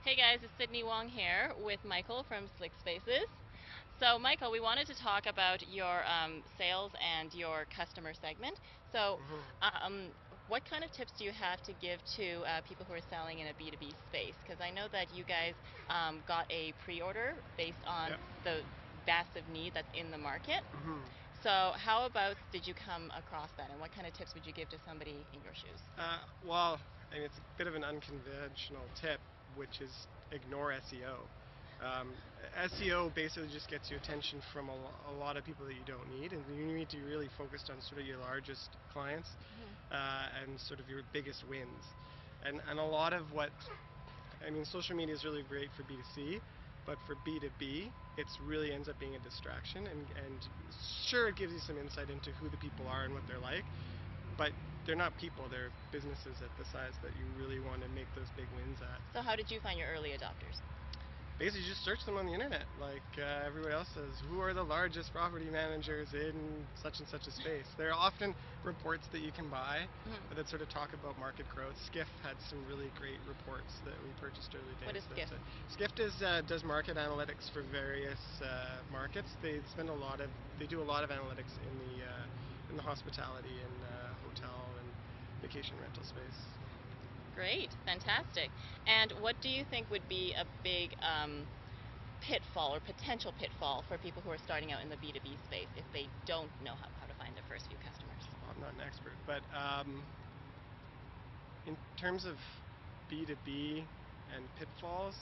Hey guys, it's Sydney Wong here with Michael from Slickspaces. So Michael, we wanted to talk about your sales and your customer segment. So hmm um, what kind of tips do you have to give to people who are selling in a B2B space? Because I know that you guys got a pre-order based on Yep. the massive need that's in the market. hmm So how about did you come across that, and what kind of tips would you give to somebody in your shoes? well, I mean, it's a bit of an unconventional tip, which is ignore SEO. SEO basically just gets you attention from a lot of people that you don't need, and you need to be really focused on sort of your largest clients Hmm. and sort of your biggest wins. And a lot of what I mean, social media is really great for B2C, but for B2B, it's really ends up being a distraction. And sure, it gives you some insight into who the people are and what they're like, but they're not people, they're businesses at the size that you really want to make those big wins at. So how did you find your early adopters? Basically, just search them on the internet, like everybody else says. Who are the largest property managers in such and such a space? There are often reports that you can buy Hmm. that sort of talk about market growth. Skift had some really great reports that we purchased early What days. is Skiff? Skift does market analytics for various markets. They do a lot of analytics in the hospitality and hotel and vacation rental space. Great, fantastic. And what do you think would be a big pitfall or potential pitfall for people who are starting out in the B2B space if they don't know how to find their first few customers? I'm not an expert, but in terms of B2B and pitfalls,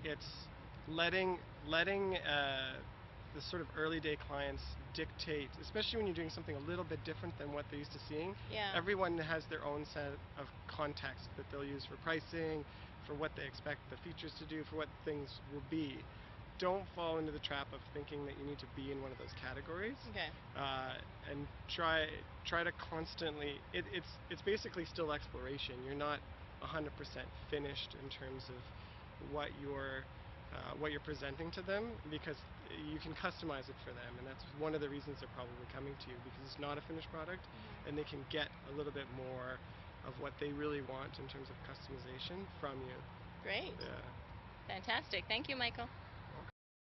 it's letting the sort of early day clients dictate, especially when you're doing something a little bit different than what they're used to seeing. Yeah. Everyone has their own set of context that they'll use for pricing, for what they expect the features to do, for what things will be. Don't fall into the trap of thinking that you need to be in one of those categories, Okay. and try to constantly. It's basically still exploration. You're not 100% finished in terms of what you're what you're presenting to them, because you can customize it for them, and that's one of the reasons they're probably coming to you, because it's not a finished product, Hmm. and they can get a little bit more of what they really want in terms of customization from you. Great. Yeah. Fantastic. Thank you, Michael.